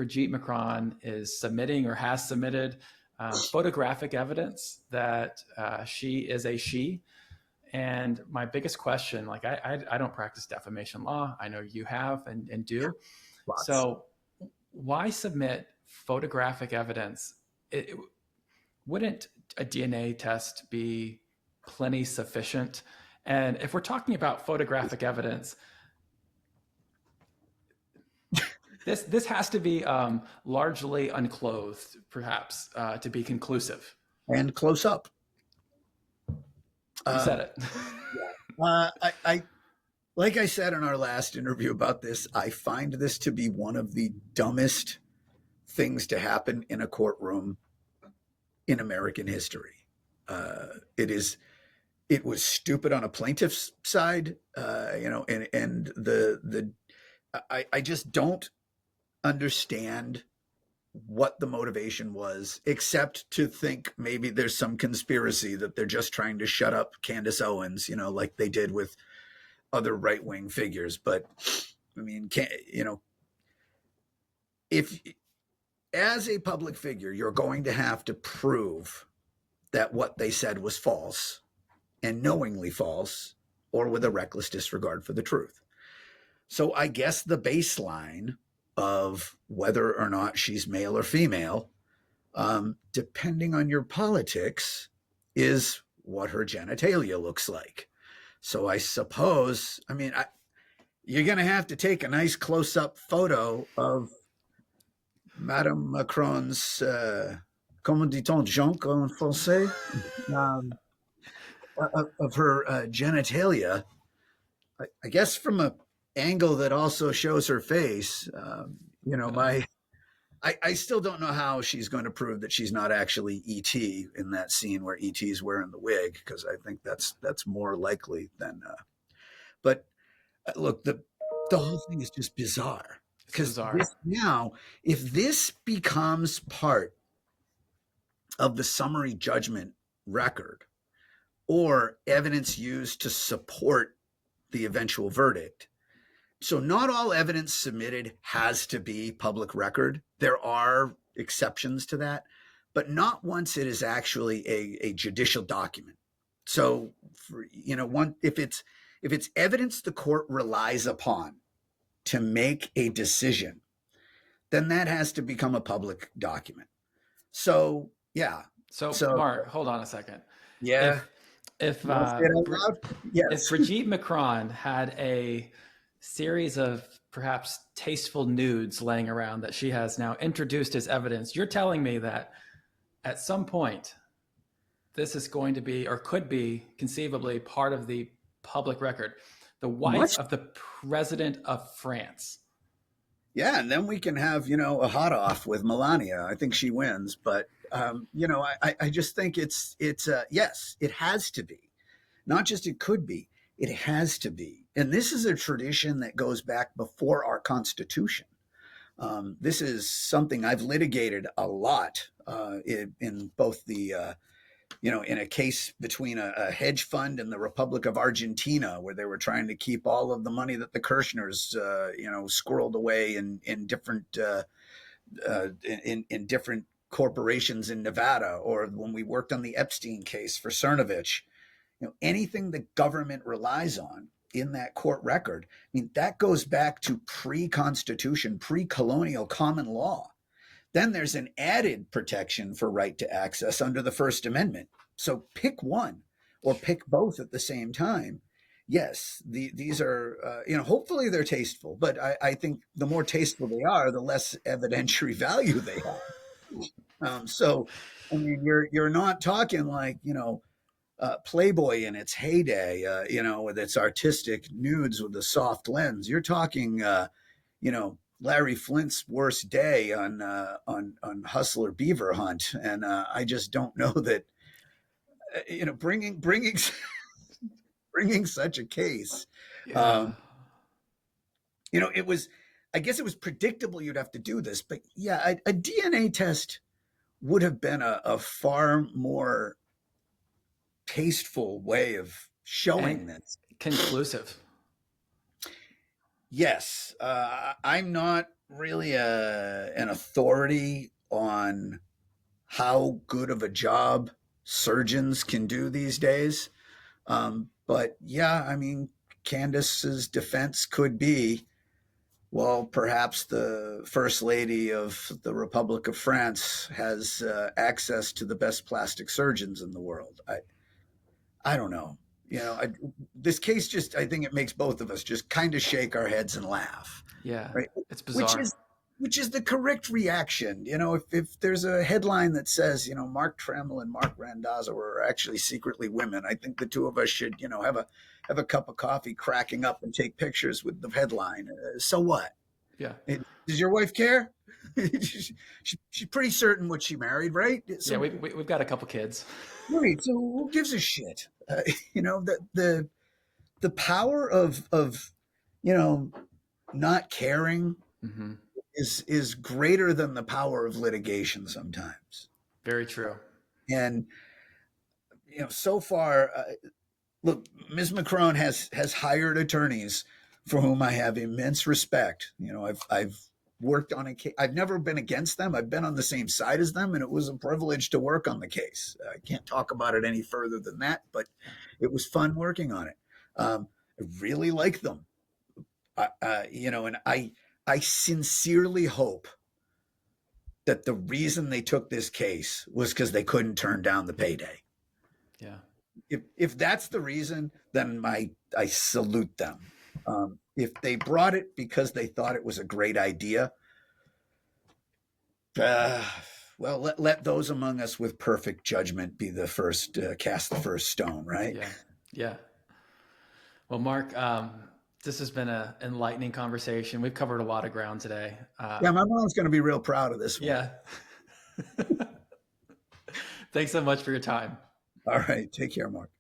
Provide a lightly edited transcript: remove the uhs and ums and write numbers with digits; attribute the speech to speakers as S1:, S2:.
S1: Brigitte Macron is submitting or has submitted photographic evidence that she is a she. And my biggest question, like I don't practice defamation law. I know you have and do.
S2: Lots.
S1: So why submit photographic evidence? Wouldn't a DNA test be plenty sufficient? And if we're talking about photographic evidence, this has to be largely unclothed, perhaps, to be conclusive.
S2: And close up.
S1: You said it.
S2: I like I said in our last interview about this, I find this to be one of the dumbest things to happen in a courtroom in American history. It is. It was stupid on a plaintiff's side, and I just don't understand what the motivation was, except to think maybe there's some conspiracy that they're just trying to shut up Candace Owens, like they did with other right-wing figures. But I mean, if as a public figure, you're going to have to prove that what they said was false and knowingly false or with a reckless disregard for the truth. So I guess the baseline of whether or not she's male or female, depending on your politics, is what her genitalia looks like. So I suppose, you're going to have to take a nice close-up photo of Madame Macron's, comment dit-on, jonc en français, of her genitalia. I guess from a angle that also shows her face. I still don't know how she's going to prove that she's not actually E.T. in that scene where E.T.'s wearing the wig, because I think that's more likely than. But look, the whole thing is just bizarre. Because now, if this becomes part of the summary judgment record or evidence used to support the eventual verdict, so not all evidence submitted has to be public record. There are exceptions to that, but not once it is actually a judicial document. So, if it's evidence the court relies upon to make a decision, then that has to become a public document. So, yeah.
S1: So Mark, hold on a second.
S2: Yeah.
S1: If
S2: yes.
S1: Brigitte Macron had a series of perhaps tasteful nudes laying around that she has now introduced as evidence, you're telling me that at some point this is going to be or could be conceivably part of the public record. The wife of the president of France.
S2: Yeah, and then we can have, a hot off with Melania. I think she wins, but I just think it's yes, it has to be. Not just it could be, it has to be. And this is a tradition that goes back before our Constitution. This is something I've litigated a lot in both the in a case between a hedge fund and the Republic of Argentina, where they were trying to keep all of the money that the Kirchners, squirreled away in different in different corporations in Nevada, or when we worked on the Epstein case for Cernovich. Anything the government relies on in that court record, that goes back to pre-Constitution, pre-colonial common law. Then there's an added protection for right to access under the First Amendment. So pick one or pick both at the same time. Yes, these are, hopefully they're tasteful, but I think the more tasteful they are, the less evidentiary value they have. You're not talking like, Playboy in its heyday, with its artistic nudes with a soft lens. You're talking, Larry Flint's worst day on Hustler Beaver Hunt, and I just don't know that bringing bringing such a case.
S1: Yeah.
S2: It was. I guess it was predictable you'd have to do this, but yeah, a DNA test would have been a far more tasteful way of showing this.
S1: Conclusive.
S2: Yes, I'm not really an authority on how good of a job surgeons can do these days. But yeah, I mean, Candace's defense could be, well, perhaps the first lady of the Republic of France has access to the best plastic surgeons in the world. I don't know. This case just, I think it makes both of us just kind of shake our heads and laugh,
S1: Yeah,
S2: right?
S1: it's
S2: Which
S1: bizarre.
S2: is which is the correct reaction. If there's a headline that says, Mark Trammell and Marc Randazza were actually secretly women, I think the two of us should, have a cup of coffee, cracking up, and take pictures with the headline. So what?
S1: Yeah,
S2: Does your wife care? She's pretty certain what she married, right?
S1: yeah.
S2: So
S1: We've got a couple kids.
S2: right. So who gives a shit? The power of you know not caring
S1: Hmm.
S2: is greater than the power of litigation sometimes.
S1: Very true.
S2: And so far, look, Ms. Macron has hired attorneys for whom I have immense respect. I've worked on a case. I've never been against them. I've been on the same side as them, and it was a privilege to work on the case. I can't talk about it any further than that, but it was fun working on it. I really like them. And I sincerely hope that the reason they took this case was because they couldn't turn down the payday.
S1: Yeah.
S2: If that's the reason, then I salute them. If they brought it because they thought it was a great idea, uh, well, let those among us with perfect judgment be the first, cast the first stone, right?
S1: Yeah. Yeah. Well, Mark, this has been an enlightening conversation. We've covered a lot of ground today.
S2: Yeah, my mom's going to be real proud of this one.
S1: Yeah. Thanks so much for your time.
S2: All right, take care, Mark.